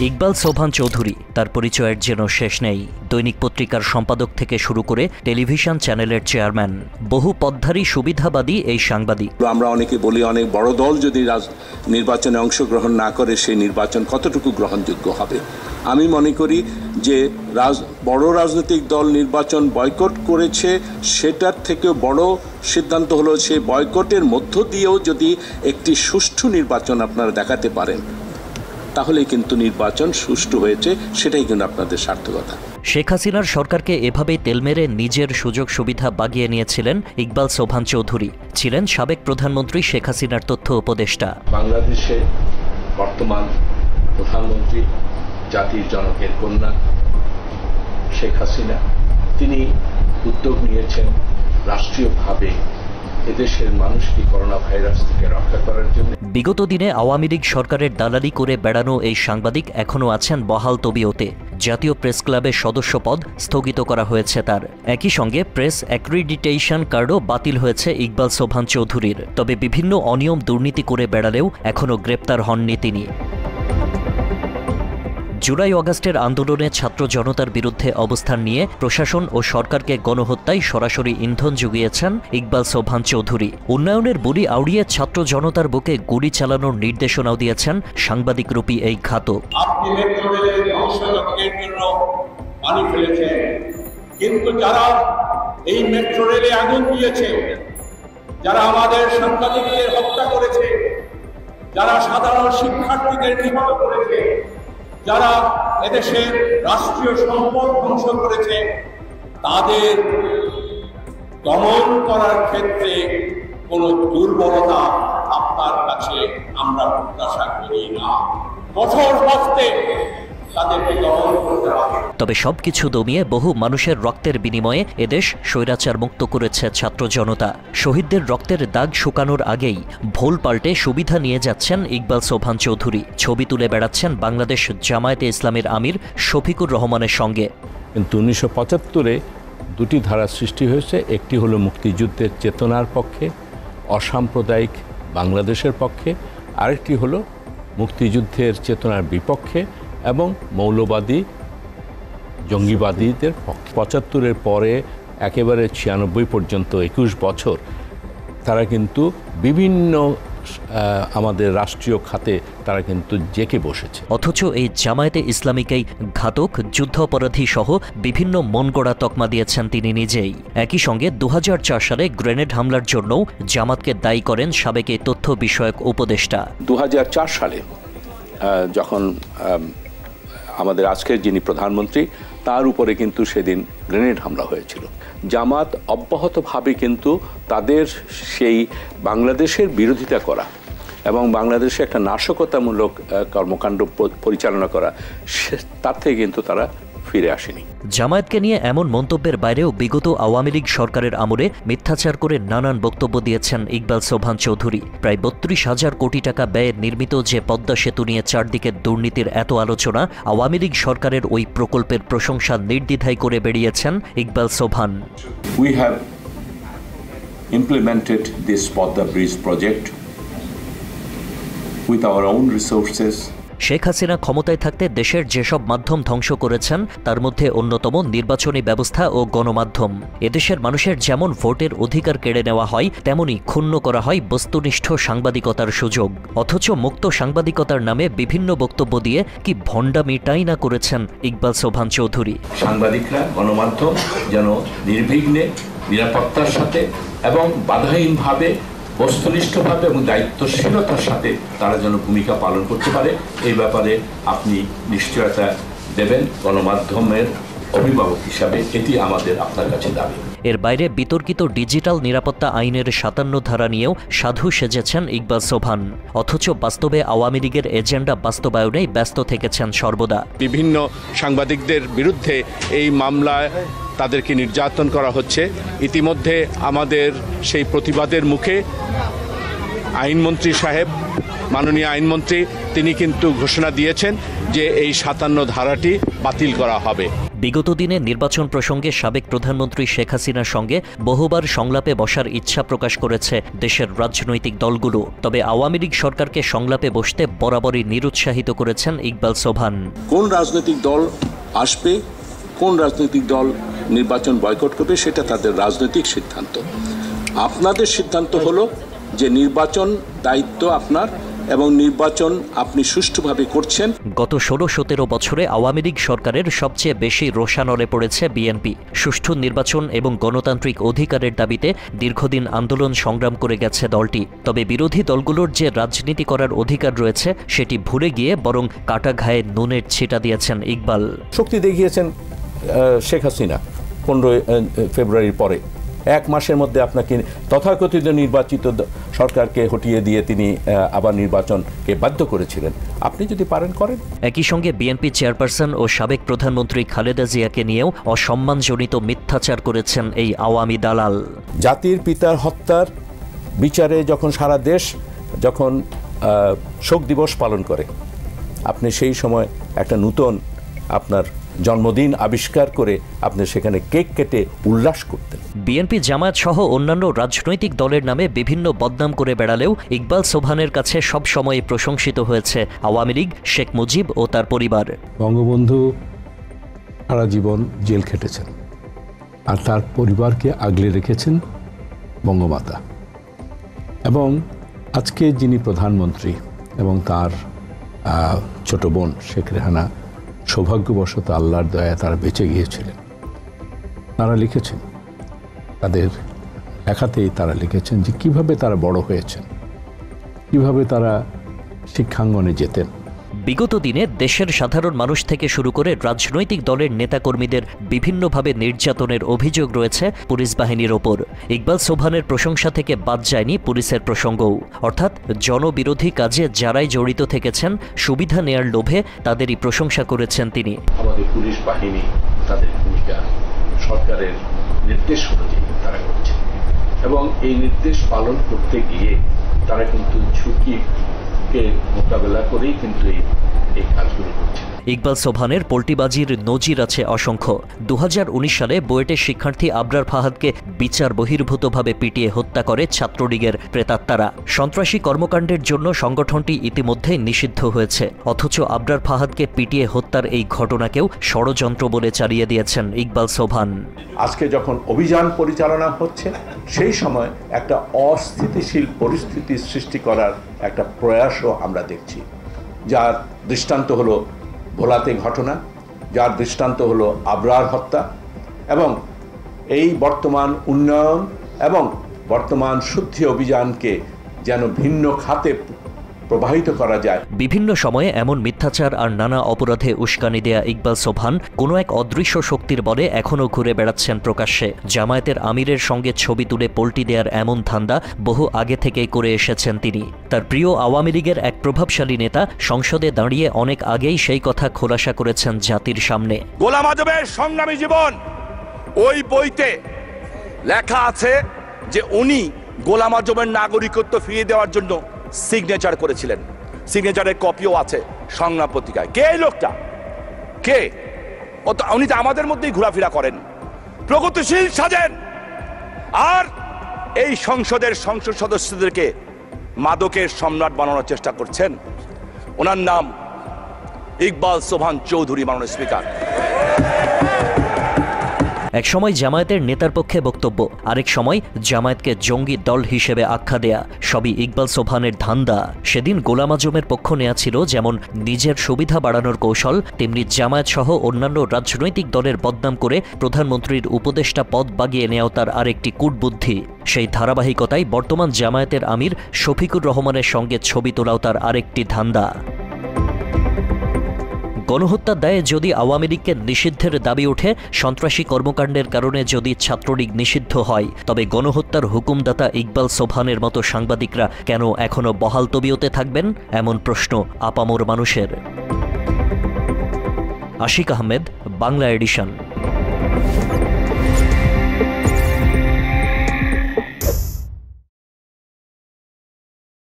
ইকবাল সোবহান চৌধুরী তার পরিচয়ের যেন শেষ নেই। দৈনিক পত্রিকার সম্পাদক থেকে শুরু করে টেলিভিশন চ্যানেলের চেয়ারম্যান, বহু পদধারী সুবিধাবাদী এই সাংবাদিক। আমরা অনেকে বলি অনেক বড় দল যদি নির্বাচনে অংশগ্রহণ না করে সেই নির্বাচন কতটুকু গ্রহণযোগ্য হবে। আমি মনে করি যে বড় রাজনৈতিক দল নির্বাচন বয়কট করেছে, সেটার থেকেও বড় সিদ্ধান্ত হলো সেই বয়কটের মধ্য দিয়েও যদি একটি সুষ্ঠু নির্বাচন আপনারা দেখাতে পারেন, তাহলে কিন্তু নির্বাচন সুষ্ঠু হয়েছে, সেটাই কিন্তু আপনাদের সার্থকতা। শেখ হাসিনার সরকারকে এভাবেই তেল মেরে নিজের সুযোগ সুবিধা বাগিয়ে নিয়েছিলেন ইকবাল সোবহান চৌধুরী। ছিলেন সাবেক প্রধানমন্ত্রী শেখ হাসিনার তথ্য উপদেষ্টা। বাংলাদেশে বর্তমান প্রধানমন্ত্রী জাতির জনকের কন্যা শেখ হাসিনা, তিনি উদ্যোগ নিয়েছেন রাষ্ট্রীয়ভাবে এদেশের মানুষকে করোনা ভাইরাস থেকে রক্ষা করার জন্য। বিগত দিনে আওয়ামী লীগ সরকারের দালালি করে বেড়ানো এই সাংবাদিক এখনও আছেন বহাল তবিয়তে। জাতীয় প্রেস ক্লাবের সদস্য পদ স্থগিত করা হয়েছে তার। একই সঙ্গে প্রেস অ্যাক্রিডিটেশন কার্ডও বাতিল হয়েছে ইকবাল সোবহান চৌধুরীর। তবে বিভিন্ন অনিয়ম দুর্নীতি করে বেড়ালেও এখনও গ্রেপ্তার হননি তিনি। জুলাই আগস্টের আন্দোলনে ছাত্র জনতার বিরুদ্ধে অবস্থান নিয়ে প্রশাসন ও সরকারকে গণহত্যায় সরাসরি ইন্ধন জুগিয়েছেন ইকবাল সোবহান চৌধুরী। উন্নয়নের বুলি আউড়িয়ে ছাত্র জনতার বুকে গুলি চালানোর নির্দেশনাও দিয়েছেন সাংবাদিক রূপী এই ঘাতক। কিন্তু যারা এই মেট্রো রেলে আগুন দিয়েছে, যারা আমাদের সাংবাদিকদের হত্যা করেছে, যারা সাধারণ শিক্ষার্থীদের নিহত করেছে, যারা এদেশের রাষ্ট্রীয় সম্পদ ধ্বংস করেছে, তাদের দমন করার ক্ষেত্রে কোনো দুর্বলতা আপনার কাছে আমরা প্রত্যাশা করি না। কঠোর হস্তে তাদেরকে দমন করতে হবে। তবে সবকিছু দমিয়ে বহু মানুষের রক্তের বিনিময়ে এদেশ স্বৈরাচার মুক্ত করেছে ছাত্র জনতা। শহীদদের রক্তের দাগ শুকানোর আগেই ভুল পাল্টে সুবিধা নিয়ে যাচ্ছেন ইকবাল সোবহান চৌধুরী। ছবি তুলে বেড়াচ্ছেন বাংলাদেশ জামায়াতে ইসলামের আমির শফিকুর রহমানের সঙ্গে। কিন্তু 1975-এ দুটি ধারা সৃষ্টি হয়েছে। একটি হলো মুক্তিযুদ্ধের চেতনার পক্ষে, অসাম্প্রদায়িক বাংলাদেশের পক্ষে, আরেকটি হলো মুক্তিযুদ্ধের চেতনার বিপক্ষে এবং মৌলবাদী জঙ্গিবাদীদের পক্ষে। 75-এর পরে একেবারে 96 পর্যন্ত 21 বছর তারা কিন্তু বিভিন্ন আমাদের রাষ্ট্রীয় খাতে তারা কিন্তু জেকে বসেছে। অথচ এই জামায়াতে ইসলামীকেই ঘাতক, যুদ্ধাপরাধী সহ বিভিন্ন মনগড়া তকমা দিয়েছেন তিনি নিজেই। একই সঙ্গে 2004 সালে গ্রেনেড হামলার জন্যও জামাতকে দায়ী করেন সাবেক এই তথ্য বিষয়ক উপদেষ্টা। 2004 সালে যখন আমাদের আজকের যিনি প্রধানমন্ত্রী, তার উপরে কিন্তু সেদিন গ্রেনেড হামলা হয়েছিল। জামাত অব্যাহতভাবে কিন্তু তাদের সেই বাংলাদেশের বিরোধিতা করা এবং বাংলাদেশে একটা নাশকতামূলক কর্মকাণ্ড পরিচালনা করা, তার থেকে কিন্তু তারা ফিরে আসেনি। জামায়াতকে নিয়ে এমন মন্তব্যের বাইরেও বিগত আওয়ামী লীগ সরকারের আমলে মিথ্যাচার করে নানান বক্তব্য দিয়েছেন ইকবাল সোবহান চৌধুরী। প্রায় 32,000 কোটি টাকা ব্যয়ে নির্মিত যে পদ্মা সেতু নিয়ে চারদিকে দুর্নীতির এত আলোচনা, আওয়ামী লীগ সরকারের ওই প্রকল্পের প্রশংসা নির্দ্বিধায় করে বেরিয়েছেন Iqbal Sobhan. We have implemented this Podda Bridge project with our own resources. Sheikh Hasina ক্ষমতায় থাকতে দেশের যেসব মাধ্যম ধ্বংস করেছেন তার মধ্যে অন্যতম নির্বাচনী ব্যবস্থা ও গণমাধ্যম। এদেশের মানুষের যেমন ভোটের অধিকার কেড়ে নেওয়া হয়, তেমনি ক্ষুণ্ণ করা হয় বস্তুনিষ্ঠ সাংবাদিকতার সুযোগ। অথচ মুক্ত সাংবাদিকতার নামে বিভিন্ন বক্তব্য দিয়ে কি ভণ্ডামিটাই না করেছেন ইকবাল সোবহান চৌধুরী। সাংবাদিকরা, গণমাধ্যম যেন নির্বিঘ্নে, নিরাপত্তার সাথে এবং বাধাহীনভাবে, বস্তুনিষ্ঠভাবে এবং দায়িত্বশীলতার সাথে তারা যেন ভূমিকা পালন করতে পারে, এই ব্যাপারে আপনি নিশ্চয়তা দেবেন গণমাধ্যমের অভিভাবক হিসাবে। এটি আমাদের আপনার কাছে দাবি। এর বাইরে বিতর্কিত ডিজিটাল নিরাপত্তা আইনের 57 ধারা নিয়েও সাধু সেজেছেন ইকবাল সোবহান। অথচ বাস্তবে আওয়ামী লীগের এজেন্ডা বাস্তবায়নেই ব্যস্ত থেকেছেন সর্বদা। বিভিন্ন সাংবাদিকদের বিরুদ্ধে এই মামলায় তাদেরকে নির্যাতন করা হচ্ছে। ইতিমধ্যে আমাদের সেই প্রতিবাদের মুখে আইনমন্ত্রী সাহেব, মাননীয় আইনমন্ত্রী, তিনি কিন্তু ঘোষণা দিয়েছেন যে এই 57 ধারাটি বাতিল করা হবে। বিগত দিনে নির্বাচন প্রসঙ্গে সাবেক প্রধানমন্ত্রী শেখ হাসিনার সঙ্গে বহুবার সংলাপে বসার ইচ্ছা প্রকাশ করেছে দেশের রাজনৈতিক দলগুলো। তবে আওয়ামী লীগ সরকারকে সংলাপে বসতে বরাবরই নিরুৎসাহিত করেছেন ইকবাল সোবহান। কোন রাজনৈতিক দল আসবে, কোন রাজনৈতিক দল নির্বাচন বয়কট করবে, সেটা তাদের রাজনৈতিক সিদ্ধান্ত। আপনাদের সিদ্ধান্ত হলো যে নির্বাচন দায়িত্ব আপনার এবং নির্বাচন আপনি সুষ্ঠুভাবে করছেন। গত 16-17 বছরে আওয়ামী লীগ সরকারের সবচেয়ে বেশি রোষানলে পড়েছে বিএনপি। সুষ্ঠু নির্বাচন এবং গণতান্ত্রিক অধিকারের দাবিতে দীর্ঘদিন আন্দোলন সংগ্রাম করে গেছে দলটি। তবে বিরোধী দলগুলোর যে রাজনীতি করার অধিকার রয়েছে সেটি ভুলে গিয়ে বরং কাটা ঘায়ে নুনের ছিটা দিয়েছেন ইকবাল। শক্তি দেখিয়েছেন শেখ হাসিনা 15 ফেব্রুয়ারির পরে। 1 মাসের মধ্যে আপনাকে তথাকথিত নির্বাচিত সরকারকে হটিয়ে দিয়ে তিনি আবার নির্বাচনকে বাধ্য করেছিলেন। আপনি যদি পারেন করেন। একই সঙ্গে বিএনপি চেয়ারপারসন ও সাবেক প্রধানমন্ত্রী খালেদা জিয়াকে নিয়েও অসম্মানজনিত মিথ্যাচার করেছেন এই আওয়ামী দালাল। জাতির পিতার হত্যার বিচারে যখন সারা দেশ যখন শোক দিবস পালন করে, আপনি সেই সময় একটা নূতন আপনার জন্মদিন আবিষ্কার করে আপনি সেখানে কেক কেটে উল্লাস করতেন। বিএনপি জামায়াত সহ অন্যান্য রাজনৈতিক দলের নামে বিভিন্ন বদনাম করে বেড়ালেও ইকবাল সোবহানের কাছে সব সময় প্রশংসিত হয়েছে আওয়ামী লীগ, শেখ মুজিব ও তার পরিবার। বঙ্গবন্ধু সারা জীবন জেল খেটেছেন আর তার পরিবারকে আগলে রেখেছেন বঙ্গমাতা। এবং আজকে যিনি প্রধানমন্ত্রী এবং তার ছোট বোন শেখ রেহানা সৌভাগ্যবশত আল্লাহর দয়ায় তারা বেঁচে গিয়েছিলেন। তারা লিখেছেন, তাদের লেখাতেই তারা লিখেছেন যে কিভাবে তারা বড় হয়েছেন, কিভাবে তারা শিক্ষাঙ্গনে যেতেন। বিগত দিনে দেশের সাধারণ মানুষ থেকে শুরু করে রাজনৈতিক দলের নেতাকর্মীদের বিভিন্নভাবে নির্যাতনের অভিযোগ রয়েছে পুলিশ বাহিনীর ওপর। ইকবাল সোবহানের প্রশংসা থেকে বাদ যায়নি পুলিশের প্রসঙ্গও। অর্থাৎ জনবিরোধী কাজে যারাই জড়িত থেকেছেন, সুবিধা নেয়ার লোভে তাদেরই প্রশংসা করেছেন তিনি। আমাদের পুলিশ বাহিনী তাদের ভূমিকা সরকারের নির্দেশ অনুযায়ী তারা করছে এবং এই নির্দেশ পালন করতে গিয়ে তারা কিন্তু ঝুঁকিকে মোকাবেলা করেই কিন্তু এই কাজগুলো করছে। ইকবাল সোবহানের পল্টিবাজির নজির আছে অসংখ্য। 2019 সালে বুয়েটের শিক্ষার্থী আবরার ফাহাদকে বিচার বহির্ভূতভাবে পিটিয়ে হত্যা করে ছাত্রলীগের প্রেতাত্মারা। সন্ত্রাসী কর্মকাণ্ডের জন্য সংগঠনটি ইতিমধ্যেই নিষিদ্ধ হয়েছে। অথচ আবরার ফাহাদকে পিটিয়ে হত্যার এই ঘটনাকেও ষড়যন্ত্র বলে চালিয়ে দিয়েছেন ইকবাল সোবহান। আজকে যখন অভিযান পরিচালনা হচ্ছে, সেই সময় একটা অস্থিতিশীল পরিস্থিতি সৃষ্টি করার একটা প্রয়াসও আমরা দেখছি, যার দৃষ্টান্ত হলো ভোলাতে ঘটনা, যার দৃষ্টান্ত হলো আবরার হত্যা এবং এই বর্তমান উন্নয়ন এবং বর্তমান শুদ্ধি অভিযানকে যেন ভিন্ন খাতে প্রবাহিত করা যায়। বিভিন্ন সময়ে এমন মিথ্যাচার আর নানা অপরাধে উস্কানি দেয়া ইকবাল সোবহান কোনো এক অদৃশ্য শক্তির বলে এখনও ঘুরে বেড়াচ্ছেন প্রকাশ্যে। জামায়াতের আমিরের সঙ্গে ছবি তুলে পল্টি দেওয়ার এমন ধান্দা বহু আগে থেকেই করে এসেছেন তিনি। তার প্রিয় আওয়ামী লীগের এক প্রভাবশালী নেতা সংসদে দাঁড়িয়ে অনেক আগেই সেই কথা খোলাসা করেছেন জাতির সামনে। গোলাম আজমের সংগ্রামী জীবন, ওই বইতে লেখা আছে যে উনি গোলাম আজমের নাগরিকত্ব ফিরিয়ে দেওয়ার জন্য সিগনেচার করেছিলেন। সিগনেচারের কপিও আছে সংগ্রাম পত্রিকায়। কে এই লোকটা? কে? উনি তো আমাদের মধ্যেই ঘোরাফেরা করেন, প্রগতিশীল সাজেন, আর এই সংসদের সংসদ সদস্যদেরকে মাদকের সম্রাট বানানোর চেষ্টা করছেন। ওনার নাম ইকবাল সোবহান চৌধুরী, মাননীয় স্পিকার। এক সময় জামায়াতের নেতার পক্ষে বক্তব্য, আরেক সময় জামায়াতকে জঙ্গি দল হিসেবে আখ্যা দেয়া, সবই ইকবাল সোবহানের ধান্দা। সেদিন গোলাম আজমের পক্ষ নেওয়া ছিল যেমন নিজের সুবিধা বাড়ানোর কৌশল, তেমনি জামায়াত সহ অন্যান্য রাজনৈতিক দলের বদনাম করে প্রধানমন্ত্রীর উপদেষ্টা পদ বাগিয়ে নেওয়া তার আরেকটি কূটবুদ্ধি। সেই ধারাবাহিকতায় বর্তমান জামায়াতের আমির শফিকুর রহমানের সঙ্গে ছবি তোলাও তার আরেকটি ধান্দা। গণহত্যার দায়ে যদি আওয়ামী লীগকে নিষিদ্ধের দাবি ওঠে, সন্ত্রাসী কর্মকাণ্ডের কারণে যদি ছাত্রলীগ নিষিদ্ধ হয়, তবে গণহত্যার হুকুমদাতা ইকবাল সোবহানের মতো সাংবাদিকরা কেন এখনো বহাল তবিয়তে থাকবেন? এমন প্রশ্ন আপামর মানুষের। আশিক আহমেদ, বাংলা এডিশন।